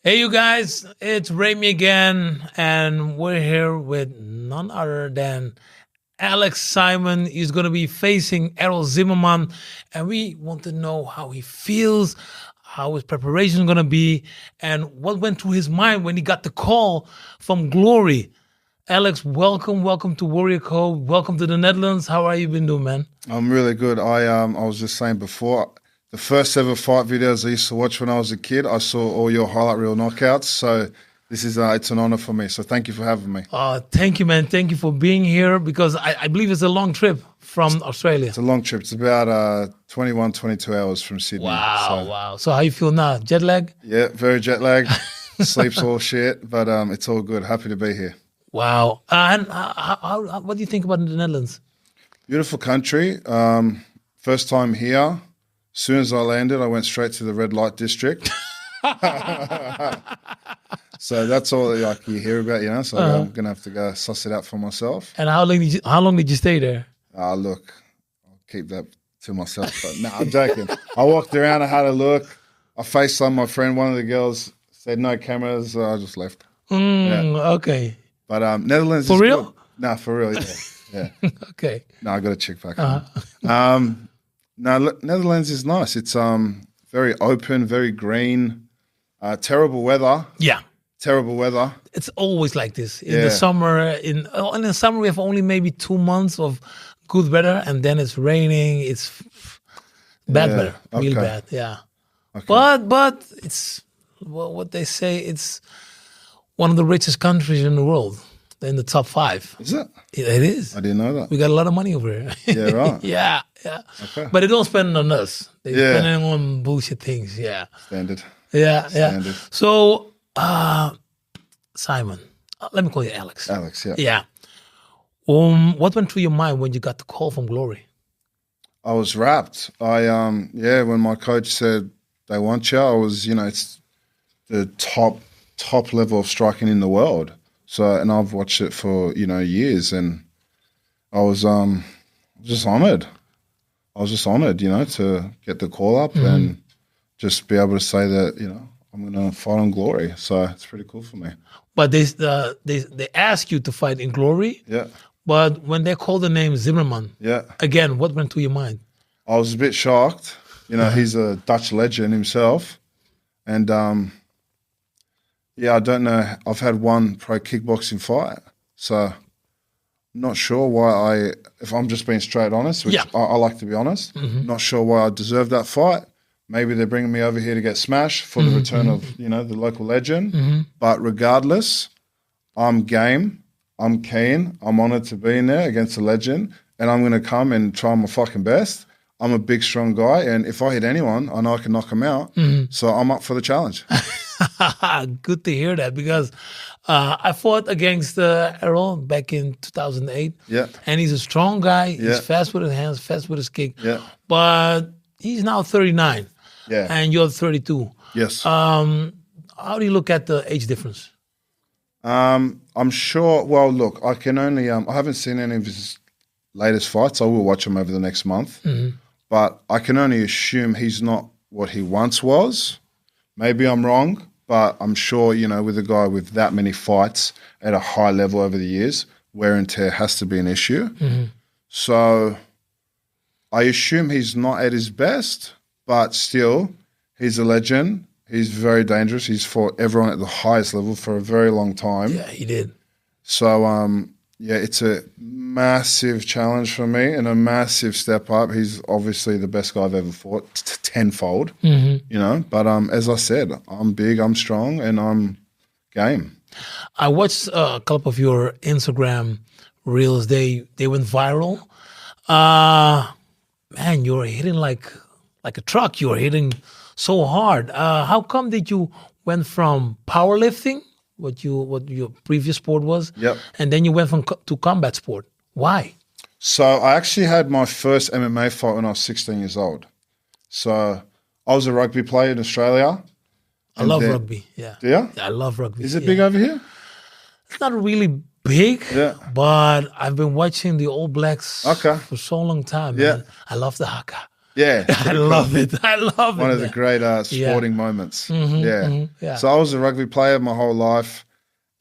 Hey, you guys, it's Remy again, and we're here with none other than Alex Simon. He's going to be facing Errol Zimmerman, and we want to know how he feels, how his preparation is going to be, and what went through his mind when he got the call from Glory. Alex, welcome to Warrior Code. Welcome to the Netherlands. How are you been doing, man? I'm really good. I was just saying before, the first ever fight videos I used to watch when I was a kid, I saw all your highlight reel knockouts. So this is it's an honor for me. So thank you for having me. Thank you, man. Thank you for being here because I believe it's a long trip from Australia. It's a long trip. It's about 21, 22 hours from Sydney. Wow. So how you feel now? Jet lag? Yeah, very jet lagged. Sleep's all shit, but it's all good. Happy to be here. Wow. And what do you think about the Netherlands? Beautiful country. First time here. As soon as I landed, I went straight to the red light district. So that's all like you hear about, So I'm gonna have to go suss it out for myself. And how long did you stay there? Look, I'll keep that to myself. But no, I'm joking. I walked around, I had a look. I FaceTimed my friend. One of the girls said no cameras. So I just left. Okay. But Netherlands for is real? Good. No, for real. Yeah. Okay. No, I got to check back home. No, Netherlands is nice. It's very open, very green. Terrible weather. Yeah. Terrible weather. It's always like this in the summer. In the summer, we have only maybe 2 months of good weather, and then it's raining. It's bad weather, really bad. Yeah. Okay. But it's what they say. It's one of the richest countries in the world. In the top 5. Is it? It is. I didn't know that. We got a lot of money over here. Yeah, right. yeah. Okay. But they don't spend it on us. They spend it on bullshit things. Yeah. Standard. Yeah. Standard. So, Simon, let me call you Alex. Alex, yeah. Yeah. What went through your mind when you got the call from Glory? I was wrapped. When my coach said they want you, I was, it's the top level of striking in the world. So, and I've watched it for, years, and I was just honored. I was just honored, to get the call up and just be able to say that, I'm going to fight on Glory. So it's pretty cool for me. But they ask you to fight in Glory. Yeah. But when they called the name Zimmerman, again, what went through your mind? I was a bit shocked. He's a Dutch legend himself. And, I don't know. I've had one pro kickboxing fight. So I'm not sure why if I'm just being straight honest, which I like to be honest, not sure why I deserve that fight. Maybe they're bringing me over here to get smashed for the return of, the local legend. But regardless, I'm game. I'm keen. I'm honored to be in there against a legend. And I'm going to come and try my fucking best. I'm a big, strong guy. And if I hit anyone, I know I can knock them out. So I'm up for the challenge. Good to hear that because I fought against Errol back in 2008. Yeah. And he's a strong guy. Yeah. He's fast with his hands, fast with his kick. Yeah. But he's now 39. Yeah. And you're 32. Yes. How do you look at the age difference? I'm sure. Well, look, I can only. I haven't seen any of his latest fights. I will watch them over the next month. But I can only assume he's not what he once was. Maybe I'm wrong, but I'm sure, with a guy with that many fights at a high level over the years, wear and tear has to be an issue. So I assume he's not at his best, but still, he's a legend. He's very dangerous. He's fought everyone at the highest level for a very long time. Yeah, he did. So, it's a massive challenge for me and a massive step up. He's obviously the best guy I've ever fought, tenfold, But as I said, I'm big, I'm strong, and I'm game. I watched a couple of your Instagram reels. They went viral. Man, you're hitting like a truck. You're hitting so hard. How come that you went from powerlifting, what your previous sport was, and then you went to combat sport? Why? So I actually had my first MMA fight when I was 16 years old. So I was a rugby player in Australia. I love rugby. Yeah. Do you? Yeah, I love rugby. Is it big over here? It's not really big, but I've been watching the All Blacks for so long time. Yeah. Man. I love the haka. Yeah, I love it. I love one it. of the great sporting moments. Yeah. Yeah. So I was a rugby player my whole life,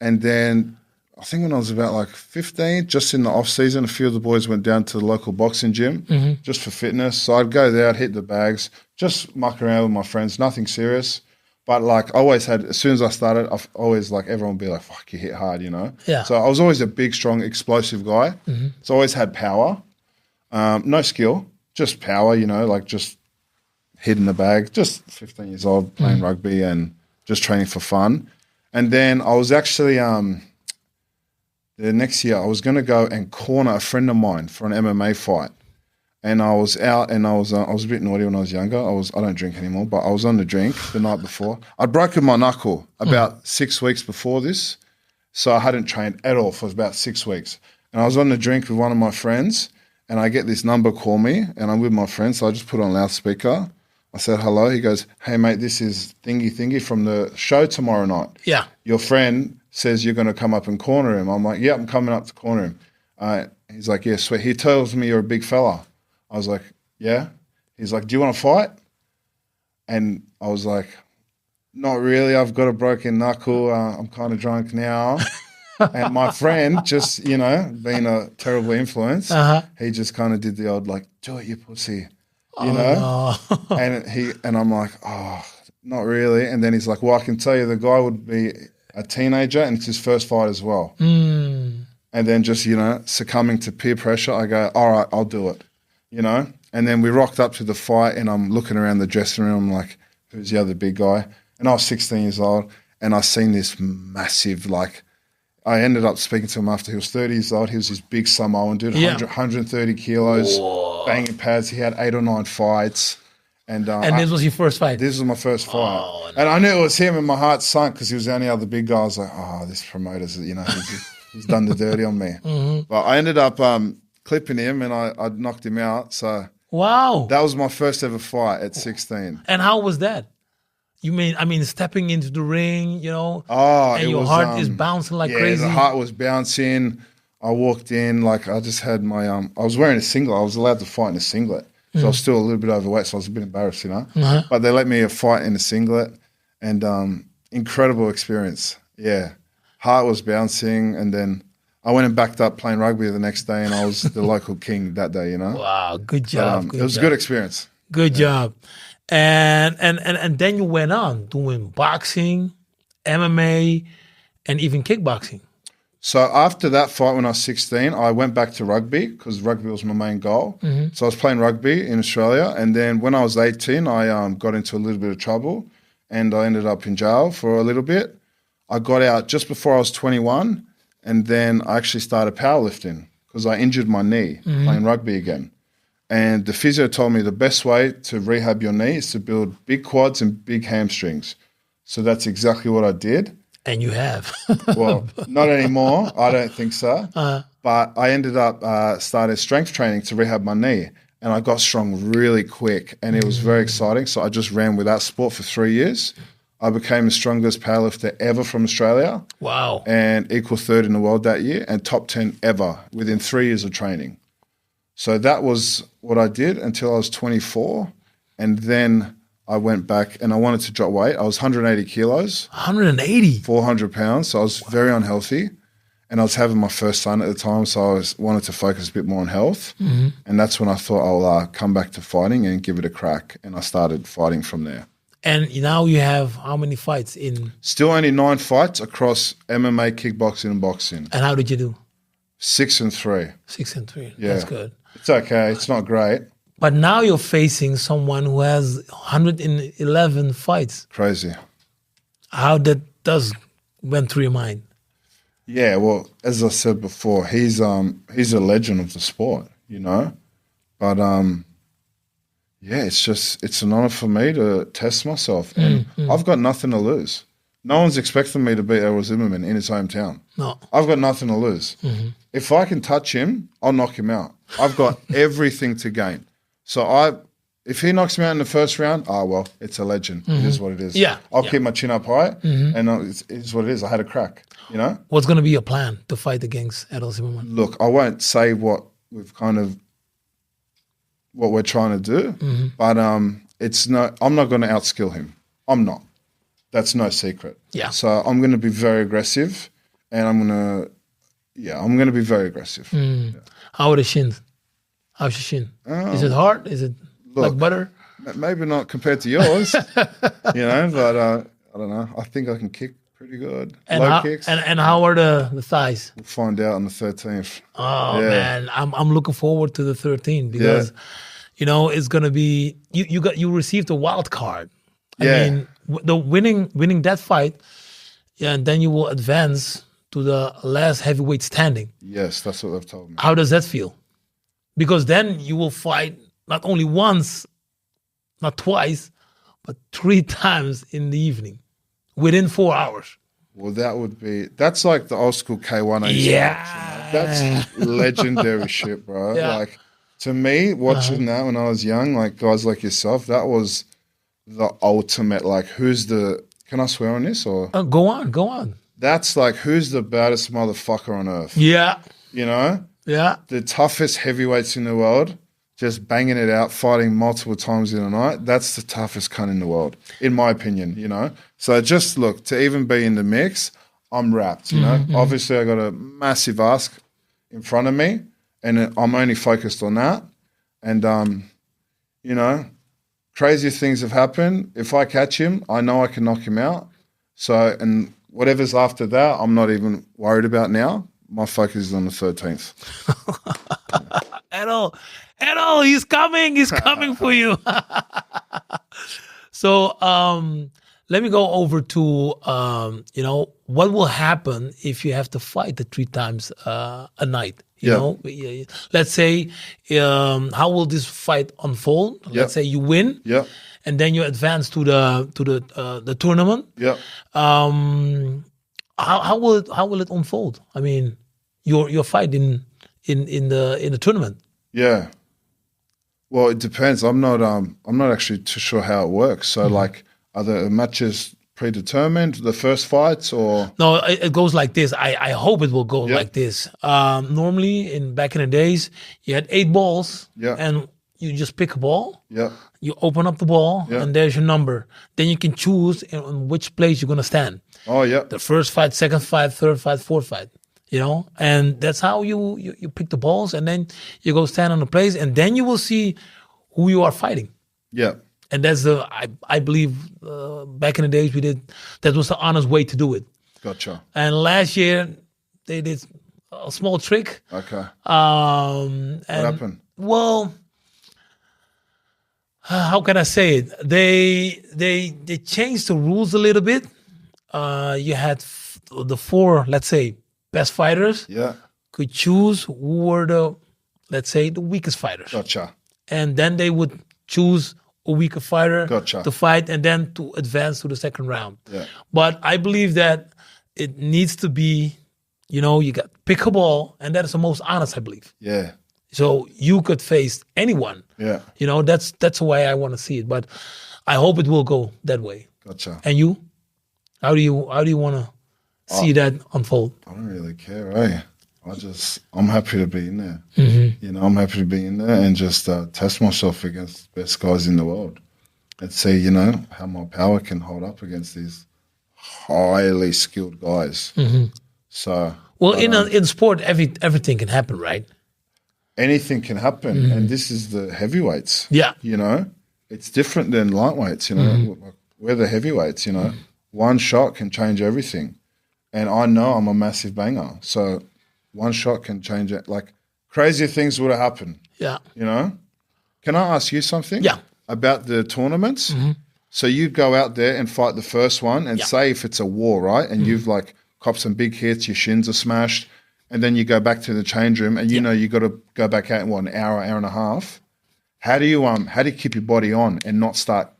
and then I think when I was about like 15, just in the off season, a few of the boys went down to the local boxing gym just for fitness. So I'd go there, I'd hit the bags, just muck around with my friends, nothing serious. But like I always had, as soon as I started, I've always like everyone would be like, "Fuck, you hit hard," you know. Yeah. So I was always a big, strong, explosive guy. So I always had power, no skill, just power, you know, like just hitting the bag. Just 15 years old, playing rugby and just training for fun. And then I was actually the next year I was going to go and corner a friend of mine for an MMA fight. And I was out, and I was a bit naughty when I was younger. I don't drink anymore, but I was on the drink the night before. I'd broken my knuckle about 6 weeks before this, so I hadn't trained at all for about 6 weeks. And I was on the drink with one of my friends, and I get this number call me, and I'm with my friend, so I just put on loudspeaker. I said hello. He goes, "Hey mate, this is Thingy from the show tomorrow night. Yeah. Your friend says you're going to come up and corner him." I'm like, "Yeah, I'm coming up to corner him." He's like, "Yeah, sweet." He tells me you're a big fella. I was like, "Yeah." He's like, "Do you want to fight?" And I was like, "Not really. I've got a broken knuckle. I'm kind of drunk now." And my friend, just, you know, being a terrible influence, he just kind of did the old like, "Do it, you pussy," you know? No. And I'm like, "Oh, not really." And then he's like, "Well, I can tell you the guy would be a teenager and it's his first fight as well." And then just, you know, succumbing to peer pressure, I go, "All right, I'll do it." You know? And then we rocked up to the fight, and I'm looking around the dressing room like, who's the other big guy? And I was 16 years old, and I seen this massive, like, I ended up speaking to him after he was 30 years old. He was this big Samoan dude, 130 kilos, banging pads. He had 8 or 9 fights. And this was your first fight? This was my first fight. Oh, no. And I knew it was him, and my heart sunk because he was the only other big guy. I was like, oh, this promoter's, you know, he's done the dirty on me. But I ended up clipping him, and I knocked him out. So Wow. that was my first ever fight at 16. And how was that? You mean, stepping into the ring, you know, Oh, and your heart is bouncing like crazy? Yeah, the heart was bouncing. I walked in, like I just had my, I was wearing a singlet. I was allowed to fight in a singlet. So I was still a little bit overweight, so I was a bit embarrassed, you know. But they let me fight in a singlet, and incredible experience. Yeah. Heart was bouncing, and then I went and backed up playing rugby the next day, and I was the local king that day, you know. Wow, good job. It was a good experience. Good job. And then you went on doing boxing, MMA, and even kickboxing. So after that fight when I was 16, I went back to rugby because rugby was my main goal. So I was playing rugby in Australia, and then when I was 18, I got into a little bit of trouble, and I ended up in jail for a little bit. I got out just before I was 21, and then I actually started powerlifting because I injured my knee playing rugby again. And the physio told me the best way to rehab your knee is to build big quads and big hamstrings. So that's exactly what I did. And you have. Well, not anymore. I don't think so. But I ended up started strength training to rehab my knee. And I got strong really quick. And it was very exciting. So I just ran with that sport for 3 years. I became the strongest powerlifter ever from Australia. Wow. And equal third in the world that year and top 10 ever within 3 years of training. So that was what I did until I was 24. And then I went back and I wanted to drop weight. I was 180 kilos. 180? 400 pounds. So I was very unhealthy. And I was having my first son at the time, so I wanted to focus a bit more on health. And that's when I thought I'll come back to fighting and give it a crack. And I started fighting from there. And now you have how many fights in? Still only 9 fights across MMA, kickboxing, and boxing. And how did you do? 6-3. 6-3. Yeah. That's good. It's okay. It's not great. But now you're facing someone who has 111 fights. Crazy. How that went through your mind? Yeah, well, as I said before, he's a legend of the sport, you know. But yeah, it's an honor for me to test myself, and I've got nothing to lose. No one's expecting me to beat Errol Zimmerman in his hometown. No, I've got nothing to lose. If I can touch him, I'll knock him out. I've got everything to gain. So if he knocks me out in the first round, well, it's a legend. It is what it is. Yeah, I'll keep my chin up high, and it is what it is. I had a crack, you know? What's going to be your plan to fight against Errol Zimmerman? Look, I won't say what we've kind of what we're trying to do. But it's no. I'm not going to outskill him. I'm not. That's no secret. Yeah. So I'm going to be very aggressive, and I'm going to be very aggressive. Yeah. How are the shins? How's your shin? Is it hard? Is it like butter? Maybe not compared to yours, but I don't know. I think I can kick pretty good. And Low how, kicks. and how are the thighs? We'll find out on the 13th. Oh man, I'm looking forward to the 13th because it's gonna be you received a wild card. I mean, the winning that fight, and then you will advance to the last heavyweight standing. Yes, that's what they've told me. How does that feel? Because then you will fight not only once, not twice, but 3 times in the evening within 4 hours. Well, that's like the old school K1 80s. Yeah. That's legendary shit, bro. Yeah. Like, to me, watching that when I was young, like guys like yourself, that was the ultimate, like, can I swear on this? Or Go on. That's like, who's the baddest motherfucker on earth? Yeah. Yeah. The toughest heavyweights in the world, just banging it out, fighting multiple times in a night. That's the toughest cunt in the world, in my opinion, So just look, to even be in the mix, I'm wrapped, Obviously, I got a massive ask in front of me, and I'm only focused on that. And, crazy things have happened. If I catch him, I know I can knock him out. So, and whatever's after that, I'm not even worried about now. My focus is on the 13th. Errol, he's coming for you. So let me go over to what will happen if you have to fight the 3 times a night. Let's say how will this fight unfold? Let's say you win, and then you advance to the tournament. How will it unfold? I mean, your fight in the tournament. Yeah. Well, it depends. I'm not actually too sure how it works. So, like, are the matches predetermined, the first fights, or no? It goes like this. I hope it will go like this. Normally, back in the days, you had 8 balls, and you just pick a ball. You open up the ball, and there's your number. Then you can choose in which place you're gonna stand. Oh yeah. The first fight, second fight, third fight, fourth fight. And that's how you pick the balls, and then you go stand on the place, and then you will see who you are fighting. Yeah. And that's I believe back in the days that was the honest way to do it. Gotcha. And last year they did a small trick. Okay. What happened? Well, how can I say it? They changed the rules a little bit. You had the 4, let's say, best fighters could choose who were the weakest fighters. Gotcha. And then they would choose a weaker fighter to fight and then to advance to the second round. Yeah. But I believe that it needs to be, you got pick a ball, and that is the most honest, I believe. Yeah. So you could face anyone. Yeah. That's the way I want to see it. But I hope it will go that way. Gotcha. And you? How do you want to see that unfold? I don't really care, I'm happy to be in there. I'm happy to be in there and just test myself against the best guys in the world and see, how my power can hold up against these highly skilled guys. So, in sport, everything can happen, right? Anything can happen, and this is the heavyweights. Yeah, it's different than lightweights. We're the heavyweights. One shot can change everything. And I know I'm a massive banger. So one shot can change it. Like, crazier things would have happened. Yeah. Can I ask you something? Yeah. About the tournaments? So you go out there and fight the first one and say if it's a war, right? And you've like copped some big hits, your shins are smashed, and then you go back to the change room and you know you got to go back out in an hour and a half. How do you keep your body on and not start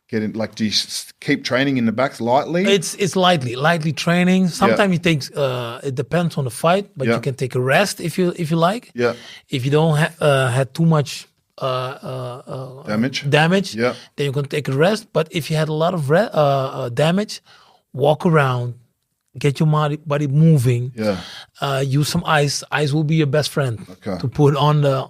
getting, like, do you keep training in the back lightly? It's lightly training. Sometimes it takes. It depends on the fight, but you can take a rest if you like. Yeah. If you don't had too much damage, then you can take a rest. But if you had a lot of damage, walk around, get your body moving. Yeah. Use some ice. Ice will be your best friend Okay. to put on the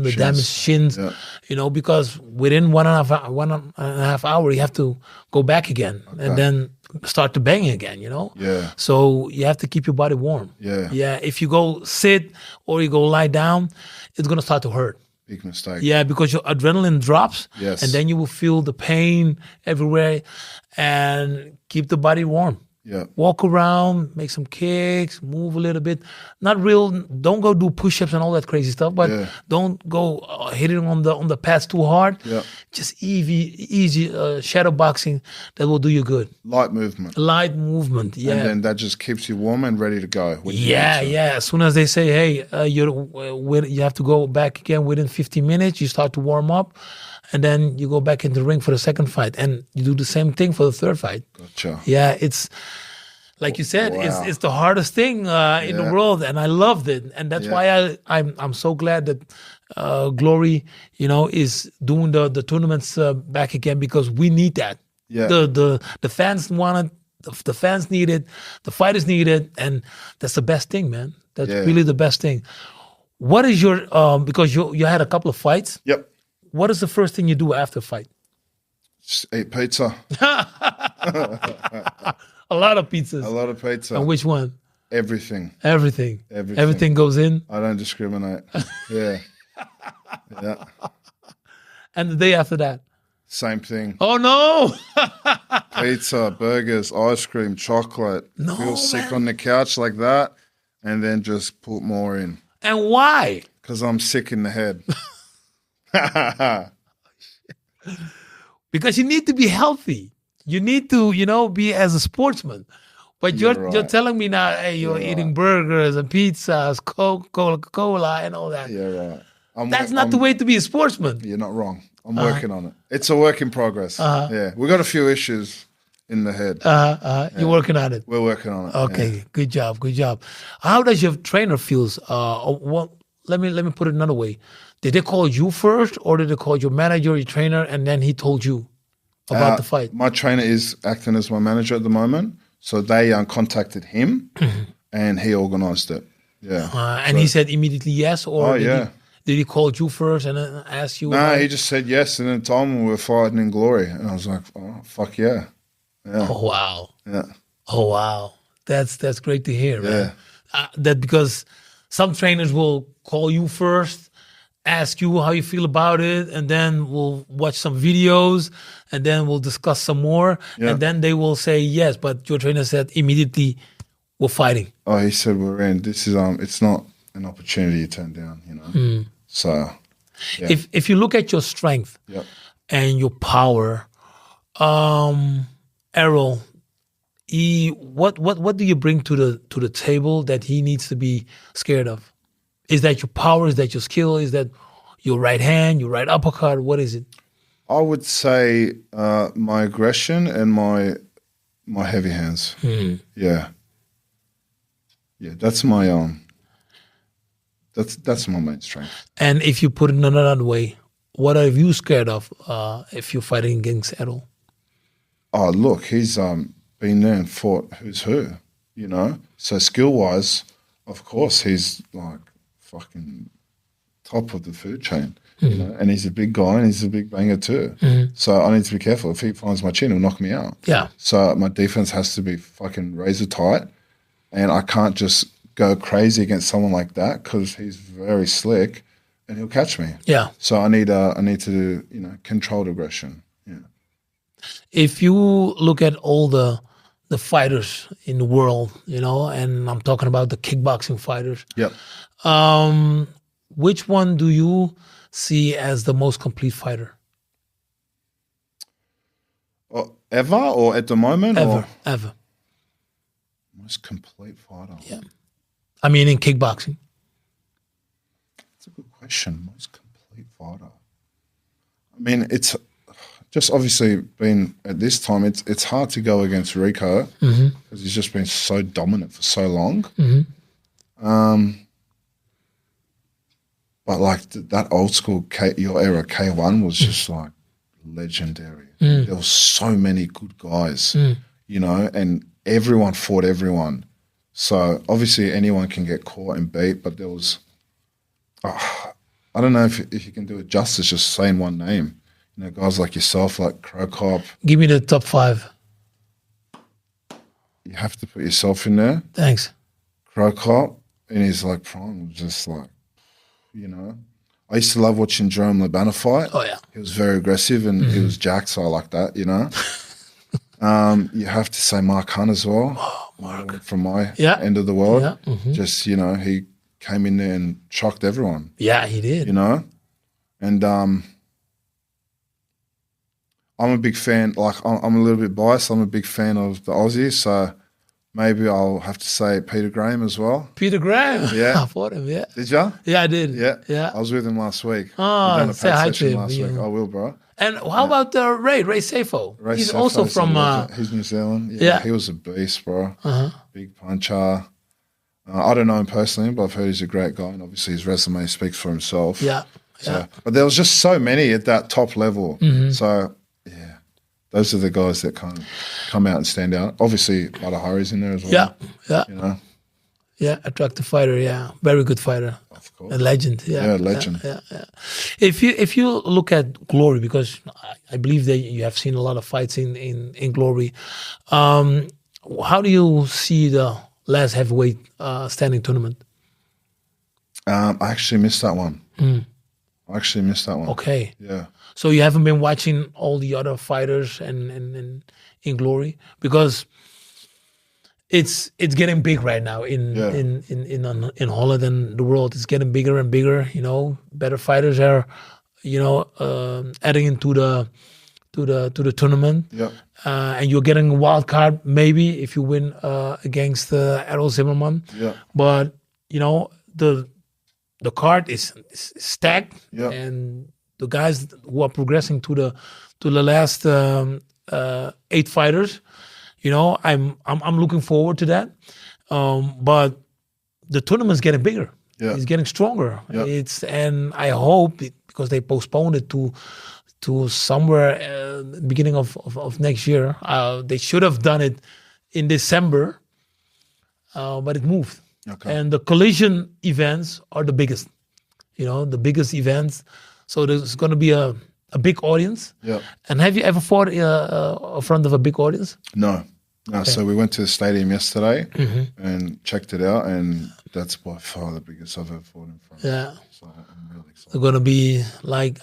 Shins. damaged shins. Yeah. Because within 1.5 hour you have to go back again and then start to bang again. Yeah. So you have to keep your body warm. Yeah. Yeah. If you go sit or you go lie down, it's gonna start to hurt. Big mistake. Yeah, because your adrenaline drops. Yes. And then you will feel the pain everywhere. And keep the body warm. Yeah. Walk around, make some kicks, move a little bit. Don't go do push-ups and all that crazy stuff, but don't go hitting on the pads too hard. Yeah. Just easy shadow boxing that will do you good. Light movement. Yeah. And then that just keeps you warm and ready to go. when you Yeah, need to. yeah. As soon as they say, hey, you have to go back again within 15 minutes, you start to warm up, and then you go back into the ring for the second fight, and you do the same thing for the third fight. Gotcha. Yeah, it's like you said, Wow. it's the hardest thing in the world, and I loved it, and that's why I'm so glad that Glory, is doing the tournaments back again, because we need that. Yeah. The fans want it, the fans need it, the fighters need it, and that's the best thing, man. That's really the best thing. What is your because you had a couple of fights? Yep. What is the first thing you do after a fight? Just eat pizza. A lot of pizzas. A lot of pizza. And which one? Everything. Everything. Everything. Everything goes in. I don't discriminate. Yeah. Yeah. And the day after that? Same thing. Oh, no. Pizza, burgers, ice cream, chocolate. No, Feel sick man. on the couch like that, and then just put more in. And why? Because I'm sick in the head. Because you need to be healthy. You need to, be as a sportsman. But you're right. telling me now, hey, you're eating burgers and pizzas, Coca-Cola, and all that. Yeah, right. That's not the way to be a sportsman. You're not wrong. I'm working on it. It's a work in progress. Yeah, we got a few issues in the head. You're working on it. We're working on it. Okay, yeah. good job. How does your trainer feels? Let me put it another way. Did they call you first, or did they call your manager, your trainer, and then he told you about the fight? My trainer is acting as my manager at the moment, so they contacted him, and he organised it. Yeah, and he said immediately yes, or did he call you first and then ask you? No, he just said yes, and then told me we were fighting in Glory, and I was like, oh, fuck yeah. Oh wow. Yeah. Oh wow. That's great to hear, man. Yeah. That because some trainers will call you first, ask you how you feel about it, and then we'll watch some videos, and then we'll discuss some more, and then they will say yes. But your trainer said immediately, we're fighting. Oh, he said we're in. This is it's not an opportunity you turn down, So, yeah. If you look at your strength and your power, Errol, what do you bring to the table that he needs to be scared of? Is that your power? Is that your skill? Is that your right hand, your right uppercut? What is it? I would say my aggression and my heavy hands. Yeah, that's my that's my main strength. And if you put it another way, what are you scared of if you're fighting against Errol? Oh, look, he's been there and fought who's who, So skill-wise, of course, he's like fucking top of the food chain, and he's a big guy and he's a big banger too. So I need to be careful. If he finds my chin, he'll knock me out. Yeah. So my defense has to be fucking razor tight, and I can't just go crazy against someone like that because he's very slick and he'll catch me. Yeah. So I need to do, controlled aggression. Yeah. If you look at all the fighters in the world, and I'm talking about the kickboxing fighters. Yep. Which one do you see as the most complete fighter? Ever or at the moment? Ever. Most complete fighter. Yeah. I mean, in kickboxing. That's a good question. Most complete fighter. I mean, it's just obviously been at this time. It's hard to go against Rico because he's just been so dominant for so long. But like that old school your era K1 was just like legendary. There were so many good guys, and everyone fought everyone. So obviously anyone can get caught and beat, but there was, I don't know if you can do it justice just saying one name. You know, guys like yourself, like Crow Cop. Give me the top 5. You have to put yourself in there. Thanks. Crow Cop in his like prime was just like, you know. I used to love watching Jerome Labana fight. Oh, yeah. He was very aggressive and he was jacked, so I like that, you know. You have to say Mark Hunt as well. Oh, Mark. From my end of the world. Yeah. Just, you know, he came in there and shocked everyone. Yeah, he did. You know? And I'm a big fan, like I'm a little bit biased. I'm a big fan of the Aussies, so maybe I'll have to say Peter Graham as well. Peter Graham? Yeah. I fought him, yeah. Did you? Yeah, I did. Yeah. I was with him last week. Oh, say hi to him. Last week. I will, bro. And how about Ray Safo? He's also from... he's New Zealand. Yeah. He was a beast, bro. Big puncher. I don't know him personally, but I've heard he's a great guy, and obviously his resume speaks for himself. Yeah. So, but there was just so many at that top level. So, yeah, those are the guys that kind of come out and stand out. Obviously, Matahari's in there as well. Yeah. You know? Yeah, attractive fighter, yeah. Very good fighter. Of course. A legend, yeah. Yeah, legend. Yeah. If you look at Glory, because I believe that you have seen a lot of fights in Glory, how do you see the last heavyweight standing tournament? I actually missed that one. Okay. Yeah. So you haven't been watching all the other fighters and in Glory, because it's getting big right now in Holland, and the world is getting bigger and bigger. You know, better fighters are, adding into the tournament. Yeah. And you're getting a wild card maybe if you win against Errol Zimmerman. Yeah. But the card is stacked, and the guys who are progressing to the last 8 fighters, I'm looking forward to that. But the tournament's getting bigger. Yeah. It's getting stronger. Yeah. And I hope because they postponed it to somewhere beginning of next year. They should have done it in December, but it moved. Okay. And the collision events are the biggest, the biggest events. So there's going to be a big audience. Yeah. And have you ever fought in front of a big audience? No. Okay. So we went to the stadium yesterday and checked it out, and that's by far the biggest I've ever fought in front. Yeah. So I'm really excited. They're going to be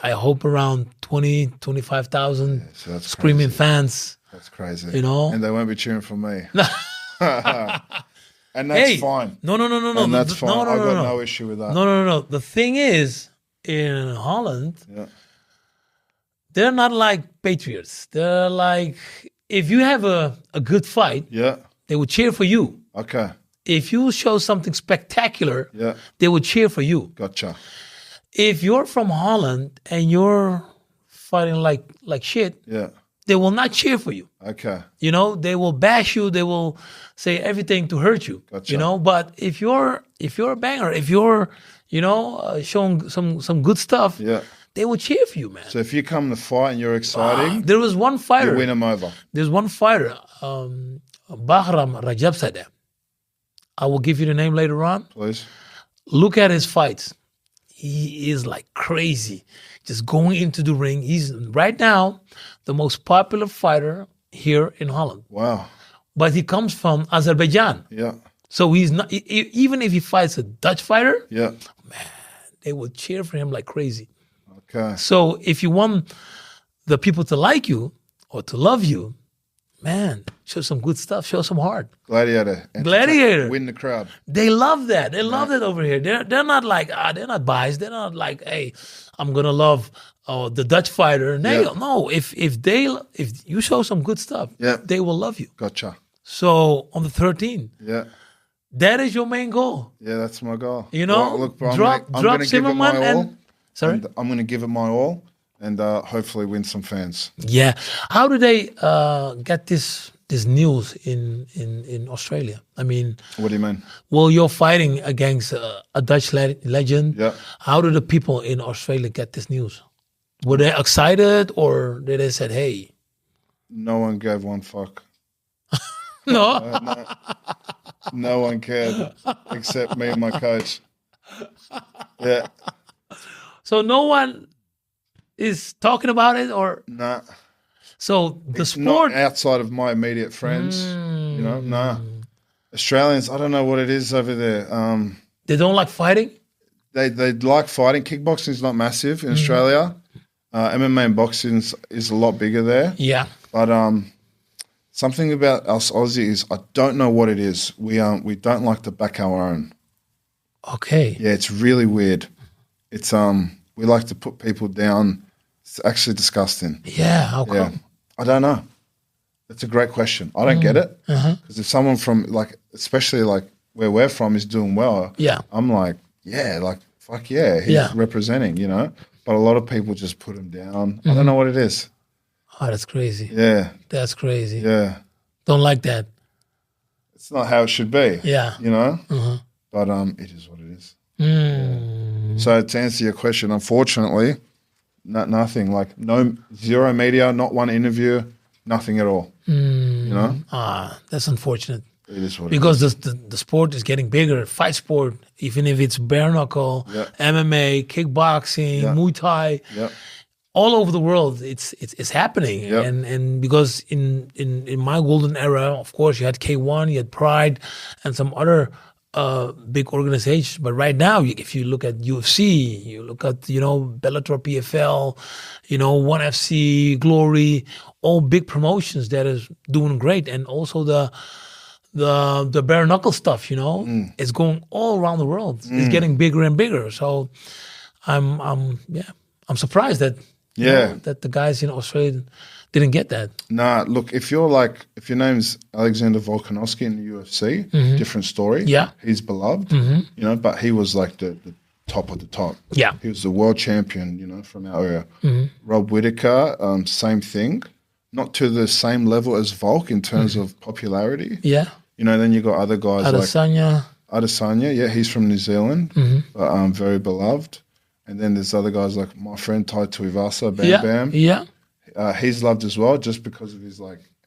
I hope around 20, 25,000 so screaming crazy. Fans. That's crazy. And they won't be cheering for me. And that's fine. No. And that's fine. No, I've got no issue with that. No. The thing is, in Holland, they're not like Patriots. They're like, if you have a good fight, they will cheer for you. Okay. If you show something spectacular, they will cheer for you. Gotcha. If you're from Holland and you're fighting like shit, they will not cheer for you. Okay. They will bash you. They will say everything to hurt you. Gotcha. But if you're a banger, if you're showing some good stuff, they will cheer for you, man. So if you come to fight and you're exciting, there was one fighter. You win them over. There's one fighter, Bahram Rajabzadeh. I will give you the name later on. Please. Look at his fights. He is like crazy, just going into the ring. He's right now the most popular fighter here in Holland. Wow. But he comes from Azerbaijan. Yeah. So he's not, even if he fights a Dutch fighter, man, they will cheer for him like crazy. Okay. So if you want the people to like you or to love you, man, show some good stuff, show some heart. Gladiator. Win the crowd. They love that. They love that over here. They're not like, they're not biased. They're not like, hey, I'm going to love the Dutch fighter. No, if you show some good stuff, they will love you. Gotcha. So on the 13th, that is your main goal. Yeah, that's my goal. Well, look, bro, drop I'm going to give it my all. Sorry? And I'm going to give it my all and hopefully win some fans. Yeah. How do they get this news in Australia? I mean... What do you mean? Well, you're fighting against a Dutch legend. Yeah. How do the people in Australia get this news? Were they excited or did they say, hey... No one gave one fuck. No. No one cared except me and my coach. Yeah. So no one is talking about it, or Nah. so the It's sport. not outside of my immediate friends. You know, nah. Australians, I don't know what it is over there. They don't like fighting. They like fighting. Kickboxing is not massive in Australia. MMA and boxing is a lot bigger there. Yeah. But something about us Aussies, I don't know what it is. We don't like to back our own. Okay. Yeah, it's really weird. It's we like to put people down. It's actually disgusting. Yeah. How come? Yeah, I don't know. That's a great question. I don't get it because if someone from like, especially like where we're from, is doing well, Yeah. I'm like, yeah, like fuck yeah, he's representing, you know. But a lot of people just put him down. I don't know what it is. Oh, that's crazy. Yeah, That's crazy. yeah. Don't like that. It's not how it should be. Yeah. You know. But it is what it is. Mm. So to answer your question, unfortunately, nothing. Like zero media, not one interview, nothing at all. You know. That's unfortunate. It is what Because the sport is getting bigger, fight sport, even if it's bare knuckle, MMA, kickboxing, Muay Thai, it is. Yep. all over the world, it's happening. Yep. And because in my golden era, of course, you had K1, you had Pride, and some other big organizations. But right now, if you look at UFC, you look at Bellator, PFL, ONE FC, Glory, all big promotions that is doing great, and also the bare knuckle stuff, is going all around the world. It's getting bigger and bigger. So I'm surprised that that the guys in Australia didn't get that. Nah, look, if your name's Alexander Volkanovski in the UFC, different story. Yeah. He's beloved, but he was like the top of the top. Yeah. He was the world champion, from our area. Rob Whittaker, same thing. Not to the same level as Volk in terms of popularity. Yeah. Then you got other guys Adesanya. like Adesanya. Yeah, he's from New Zealand, but very beloved. And then there's other guys like my friend Tai Tuivasa, Bam Bam. Yeah. He's loved as well just because of his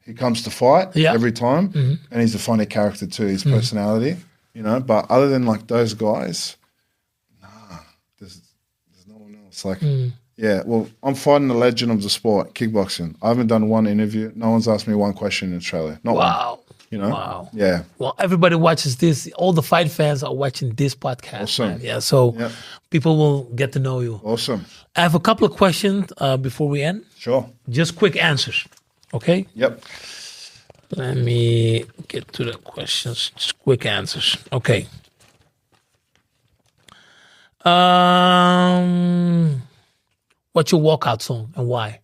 he comes to fight every time, and he's a funny character too. His personality, But other than those guys, there's no one else. Yeah, well, I'm fighting the legend of the sport, kickboxing. I haven't done one interview. No one's asked me one question in Australia. Not one. Wow. Yeah. Well, everybody watches this. All the fight fans are watching this podcast. Awesome. Man. Yeah. So people will get to know you. Awesome. I have a couple of questions before we end. Sure. Just quick answers. Okay. Yep. Let me get to the questions. Just quick answers. Okay. What's your walkout song and why?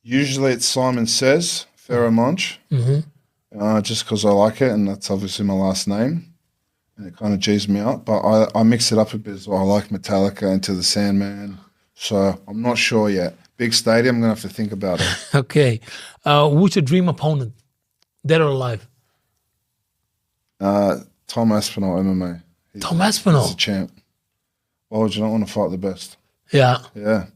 Usually it's Simon Says, Pharaoh Monch. Just because I like it, and that's obviously my last name, and it kind of G's me up. But I mix it up a bit as well. I like Metallica, Into the Sandman, so I'm not sure yet. Big stadium, I'm going to have to think about it. Okay. Who's your dream opponent, dead or alive? Tom Aspinall, MMA. Tom Aspinall? He's a champ. Why would you not want to fight the best? Yeah. Yeah.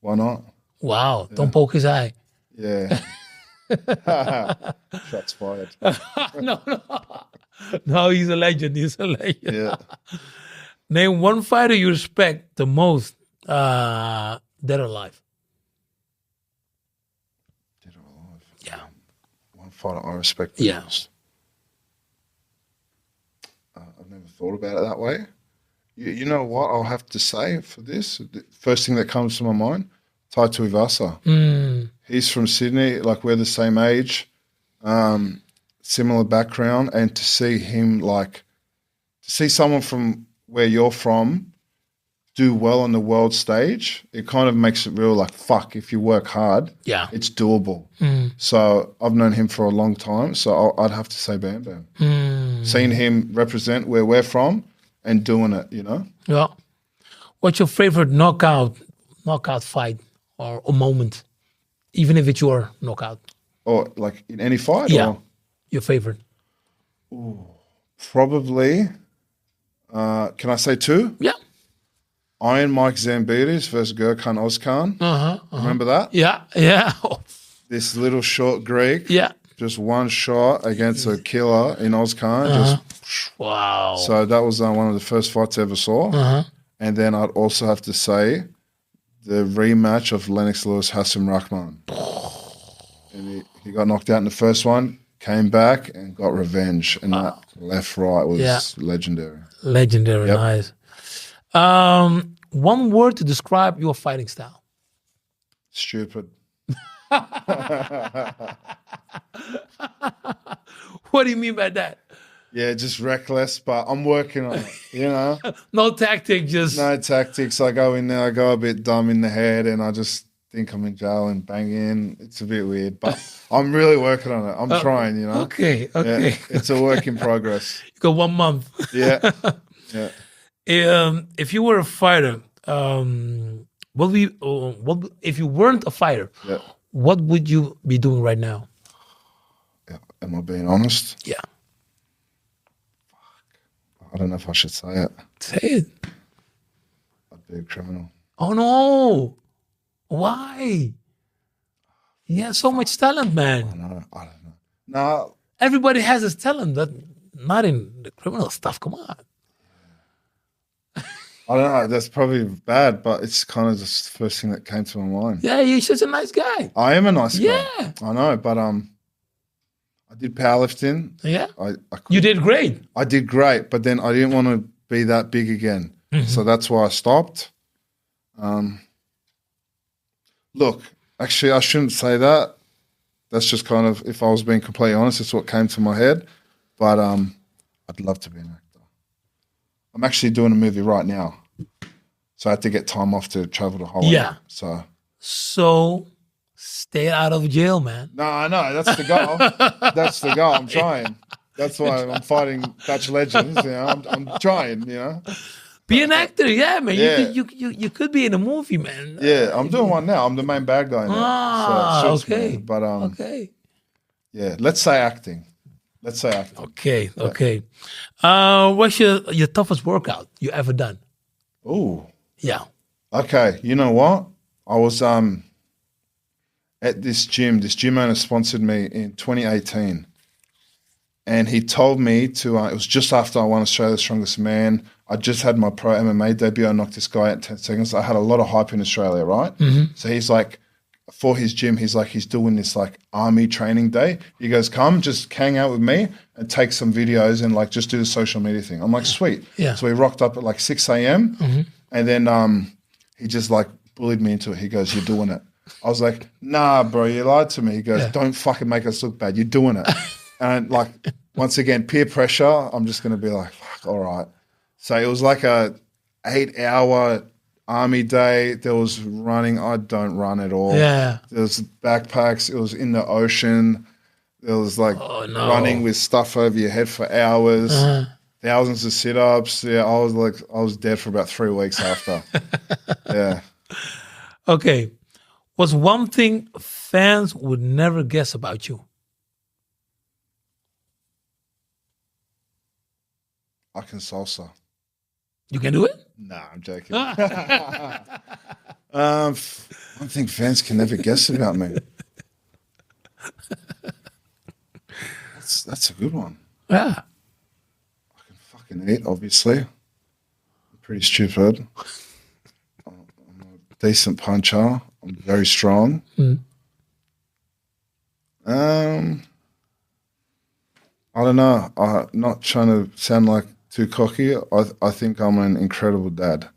Why not? Wow. Yeah. Don't poke his eye. Yeah. Shots fired. No. No, he's a legend. He's a legend. Yeah. Name one fighter you respect the most, dead or alive. Dead or alive? Yeah. One fighter I respect the most. I've never thought about it that way. You know what I'll have to say for this? The first thing that comes to my mind, Tai Tuivasa. He's from Sydney, we're the same age, similar background, and to see him, to see someone from where you're from do well on the world stage, it kind of makes it real fuck, if you work hard, it's doable. So I've known him for a long time, so I'd have to say Bam Bam. Seeing him represent where we're from and doing it, Yeah. What's your favorite knockout fight or moment, even if it's your knockout? Or in any fight? Yeah, or? Your favorite. Ooh, probably, can I say two? Yeah. Iron Mike Zambides versus Gurkhan Ozkan. Remember that? Yeah. This little short Greek. Yeah. just one shot against a killer in Oscar. Wow. So that was one of the first fights I ever saw. And then I'd also have to say the rematch of Lennox Lewis, Hassan Rahman. And he got knocked out in the first one, came back and got revenge. And that left, right was legendary. Legendary, nice. One word to describe your fighting style. Stupid. What do you mean by that? Yeah, just reckless, but I'm working on it, you know? No tactic, just... No tactics. I go in there, I go a bit dumb in the head, and I just think I'm in jail and bang in. It's a bit weird, but I'm really working on it. I'm trying, you know? Okay. Yeah, it's a work in progress. You got 1 month. Yeah. If you were a fighter, if you weren't a fighter, what would you be doing right now? Yeah. Am I being honest? Yeah. I don't know if I should say it. Say it. I'd be a criminal. Oh, no. Why? He has so much talent, man. I don't know. No. Everybody has his talent, but not in the criminal stuff. Come on. I don't know. That's probably bad, but it's kind of just the first thing that came to my mind. Yeah, you're such a nice guy. I am a nice guy. Yeah. I know, but I did powerlifting. Yeah. I You did great. I did great, but then I didn't want to be that big again. So that's why I stopped. Look, actually, I shouldn't say that. That's just kind of, if I was being completely honest, it's what came to my head. But I'd love to be an actor. I'm actually doing a movie right now. So I had to get time off to travel to Holland. Yeah. So stay out of jail, man. No, I know. That's the goal. That's the goal. I'm trying. That's why I'm fighting Dutch legends. You know, I'm trying. You know, be an actor. Yeah, man. Yeah. You could be in a movie, man. Yeah, I'm doing one now. I'm the main bad guy now. So it suits me. But yeah. Let's say acting. Okay. What's your toughest workout you ever done? Ooh. Yeah. Okay. You know what? I was at this gym. This gym owner sponsored me in 2018. And he told me to, it was just after I won Australia's Strongest Man. I just had my pro MMA debut. I knocked this guy out in 10 seconds. I had a lot of hype in Australia, right? So he's like, for his gym, he's doing this like army training day. He goes, come, just hang out with me and take some videos and like just do the social media thing. I'm like, sweet. Yeah. So we rocked up at like 6 a.m. And then he just like bullied me into it. He goes, you're doing it. I was like, nah, bro, you lied to me. He goes, don't fucking make us look bad. You're doing it. And like, once again, peer pressure, I'm just going to be like, fuck, all right. So it was like a 8-hour army day. There was running. I don't run at all. Yeah. There was backpacks. It was in the ocean. There was like running with stuff over your head for hours. Thousands of sit-ups. Yeah, I was dead for about 3 weeks after. Yeah. Okay. What's one thing fans would never guess about you? I can salsa. You can do it? Nah, I'm joking. One thing fans can never guess about me. That's a good one. Yeah. I can fucking eat, obviously. I'm pretty stupid. I'm a decent puncher. I'm very strong. I don't know. I'm not trying to sound like too cocky. I think I'm an incredible dad.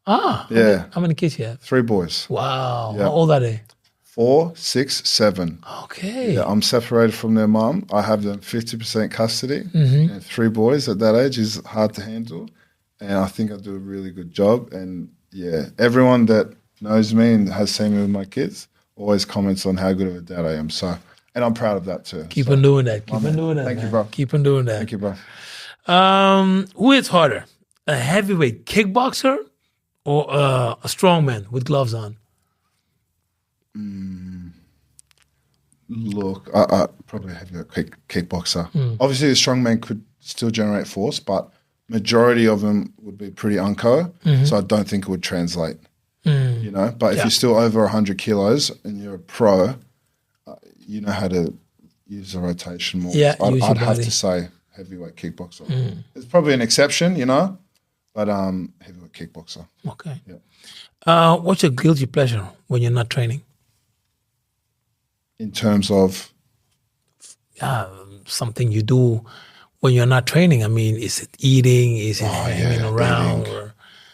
Yeah. How many kids you have? 3 boys. Wow. Yeah. How old are they? 4, 6, 7. Okay. Yeah, I'm separated from their mum. I have them 50% custody. And 3 boys at that age is hard to handle. And I think I do a really good job. And yeah, everyone that knows me and has seen me with my kids always comments on how good of a dad I am. So, and I'm proud of that too. Keep on doing that. Keep on doing that. Thank you, man. bro. Keep on doing that. Thank you, bro. Who hits harder? A heavyweight kickboxer or a strongman with gloves on? Look, I probably have a kickboxer. Obviously, the strongman could still generate force, but majority of them would be pretty unco. So I don't think it would translate. You know, but if you're still over 100 kilos and you're a pro, you know how to use the rotation more. Yeah, So use I'd your have body. to say heavyweight kickboxer. There's probably an exception, but heavyweight kickboxer. Okay. Yeah. What's your guilty pleasure when you're not training? In terms of Something you do when you're not training. I mean, is it eating? Is it hanging around?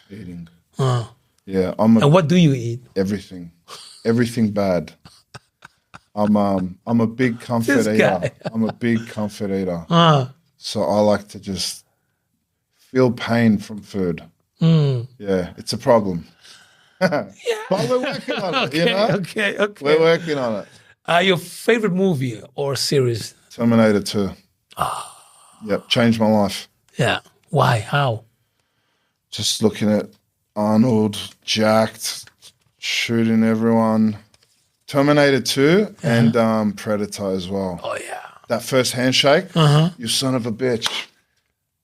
eating. Uh, Yeah, and what do you eat? everything bad. I'm a big comfort This eater. guy. I'm a big comfort eater. Uh, So I like to just feel pain from food. Yeah, it's a problem. But we're working on it, okay. We're working on it. Your favorite movie or series? Terminator 2. Yep, changed my life. Yeah. Why? How? Just looking at Arnold, jacked, shooting everyone. Terminator 2 and Predator as well. Oh, yeah. That first handshake, you son of a bitch.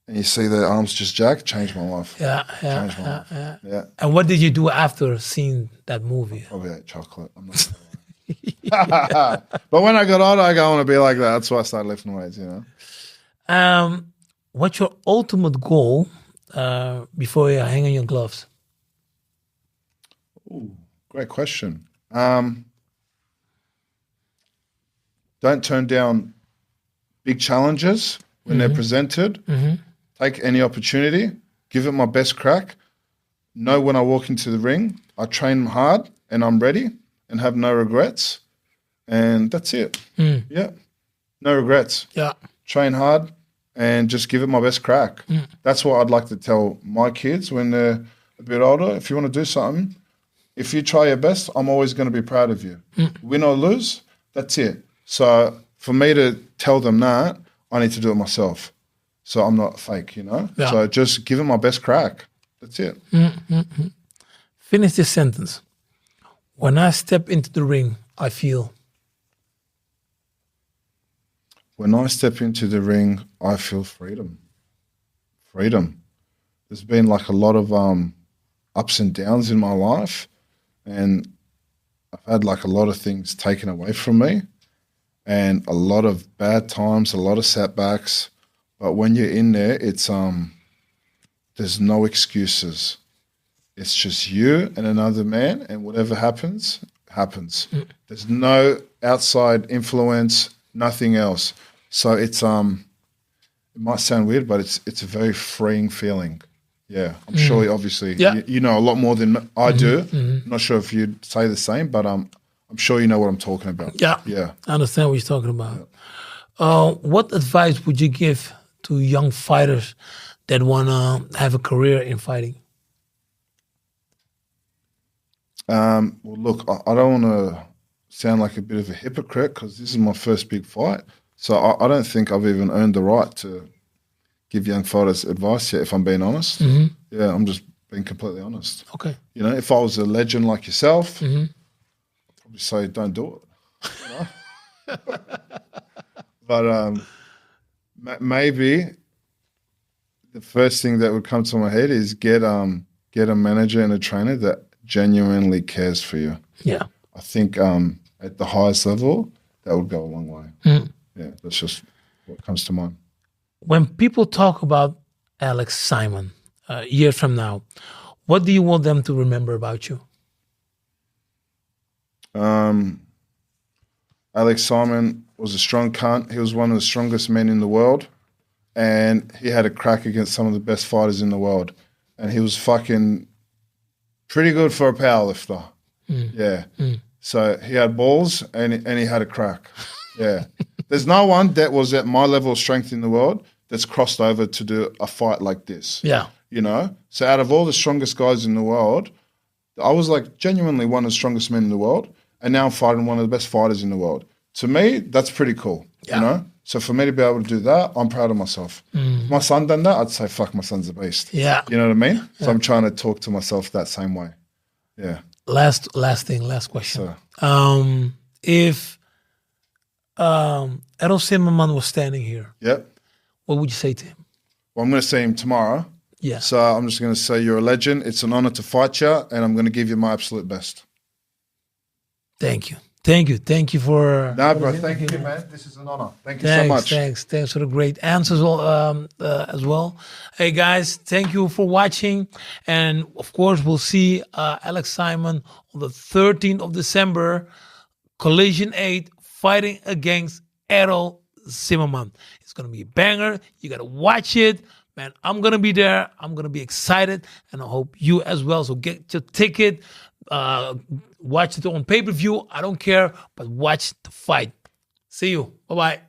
And you see their arms just jacked, changed my life. Changed my life. Yeah. And what did you do after seeing that movie? Probably ate chocolate. I'm not gonna lie. But when I got older, I want to be like that. That's why I started lifting weights, What's your ultimate goal before you hang on your gloves? Ooh, great question. Don't turn down big challenges when they're presented. Take any opportunity. Give it my best crack. Know when I walk into the ring, I train hard and I'm ready and have no regrets. And that's it. Yeah. No regrets. Yeah. Train hard and just give it my best crack. That's what I'd like to tell my kids when they're a bit older. If you want to do something, if you try your best, I'm always going to be proud of you. Win or lose, that's it. So for me to tell them that, I need to do it myself. So I'm not fake, Yeah. So just give it my best crack. That's it. Finish this sentence. When I step into the ring, I feel. When I step into the ring, I feel freedom. Freedom. There's been like a lot of ups and downs in my life, and I've had like a lot of things taken away from me, and a lot of bad times, a lot of setbacks. But when you're in there, it's there's no excuses. It's just you and another man, and whatever happens, happens. There's no outside influence, nothing else. So it's it might sound weird, but it's a very freeing feeling. Yeah, I'm sure obviously you know a lot more than I do. I'm not sure if you'd say the same, but I'm sure you know what I'm talking about. Yeah. I understand what you're talking about. What advice would you give to young fighters that want to have a career in fighting? Well, look, I don't want to sound like a bit of a hypocrite because this is my first big fight. So I don't think I've even earned the right to give young fighters advice yet, if I'm being honest. Yeah, I'm just being completely honest. Okay. If I was a legend like yourself, I'd probably say don't do it. But maybe the first thing that would come to my head is get a manager and a trainer that genuinely cares for you. Yeah. I think at the highest level, that would go a long way. Yeah, that's just what comes to mind. When people talk about Alex Simon years from now, what do you want them to remember about you? Alex Simon was a strong cunt. He was one of the strongest men in the world, and he had a crack against some of the best fighters in the world. And he was fucking pretty good for a powerlifter. Yeah. So he had balls and he had a crack. Yeah. There's no one that was at my level of strength in the world that's crossed over to do a fight like this. Yeah. So out of all the strongest guys in the world, I was like genuinely one of the strongest men in the world, and now I'm fighting one of the best fighters in the world. To me, that's pretty cool, So for me to be able to do that, I'm proud of myself. If my son done that, I'd say, fuck, my son's a beast. Yeah. You know what I mean? So I'm trying to talk to myself that same way. Yeah. Last question. If Errol Zimmerman was standing here, what would you say to him? Well, I'm going to see him tomorrow. Yeah. So I'm just going to say you're a legend. It's an honor to fight you, and I'm going to give you my absolute best. Thank you. Thank you for. No, bro. Thank you, man. This is an honor. Thank you so Thanks, much. thanks for the great answers as well. Hey guys, thank you for watching, and of course we'll see Alex Simon on the 13th of December, Collision 8, fighting against Errol Zimmerman. It's gonna be a banger. You gotta watch it, man. I'm gonna be there. I'm gonna be excited, and I hope you as well. So get your ticket. Watch it on pay-per-view. I don't care, but watch the fight. See you. Bye-bye.